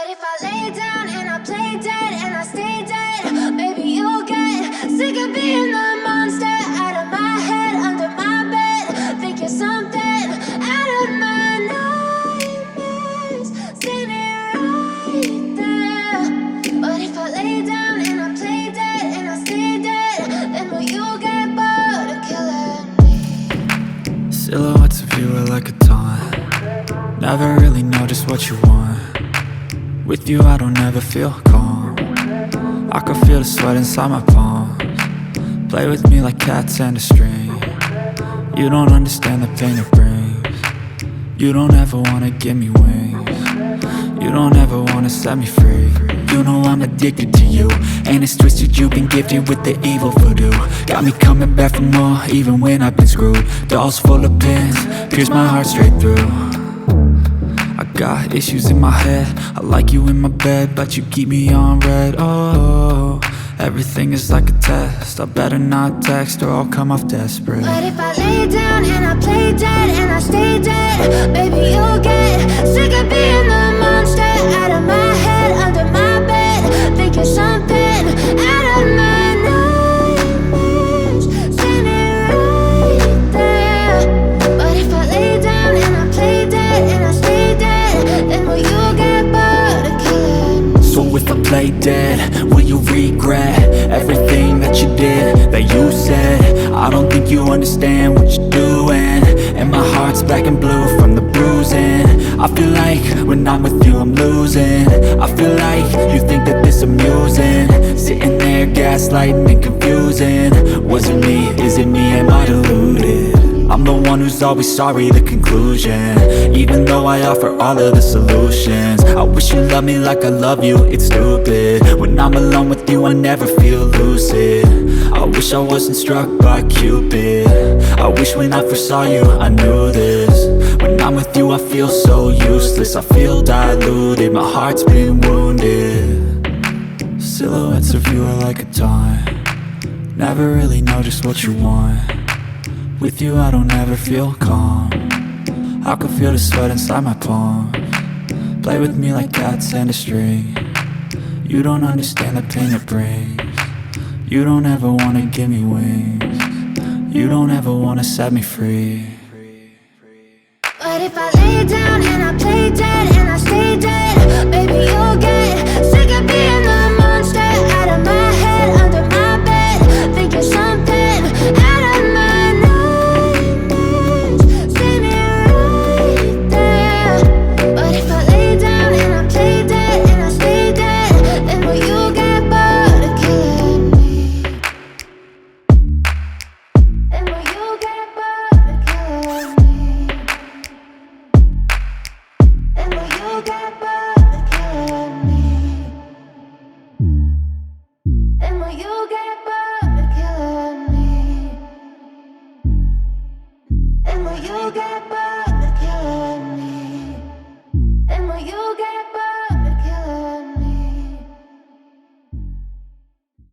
But if I lay down and I play dead and I stay dead, maybe you'll get sick of being the monster out of my head, under my bed, thinking something out of my nightmares, standing right there. But if I lay down and I play dead and I stay dead, then will you get bored of killing me? Silhouettes of you are like a taunt. Never really know just what you want. With you I don't ever feel calm. I can feel the sweat inside my palms. Play with me like cats and a string. You don't understand the pain it brings. You don't ever wanna give me wings. You don't ever wanna set me free. You know I'm addicted to you, and it's twisted, you've been gifted with the evil voodoo. Got me coming back for more, even when I've been screwed. Dolls full of pins, pierce my heart straight through. I got issues in my head, I like you in my bed, but you keep me on red. Oh, everything is like a test. I better not text or I'll come off desperate. But if I lay down and I play dead and I stay dead, baby you'll get sick of being the monster out of my head, under my bed, thinking something out of my nightmares, standing right there. But if I lay down and I play dead and I stay dead, then will you get bored of killing me? So if I play dead, will you regret everything that you did, that you said? I don't think you understand what you're doing, and my heart's black and blue from the bruising. I feel like when I'm with you I'm losing. I feel like you think that this amusing, sitting there gaslighting and confusing. Was it me? Is it me? Am I deluded? I'm the one who's always sorry, the conclusion, even though I offer all of the solutions. I wish you loved me like I love you, it's stupid. When I'm alone with you I never feel lucid. I wish I wasn't struck by Cupid. I wish when I first saw you I knew this. When I'm with you I feel so useless, I feel diluted, my heart's been wounded. Silhouettes of you are like a taunt. Never really know just what you want. With you I don't ever feel calm. I can feel the sweat inside my palms. Play with me like cats and a string. You don't understand the pain it brings. You don't ever wanna give me wings. You don't ever wanna set me free. But if I lay down and I play dead and I stay dead, baby you'll get sick of being the monster out of my head, under my bed, thinking something out of my nightmares, standing right there. But if I lay down and I play dead and I stay dead, then will you get bored of killing me? Then will you get bored of killing me? Then will you get bored of killing me? Then will you get bored of killing me? Then will you get bored?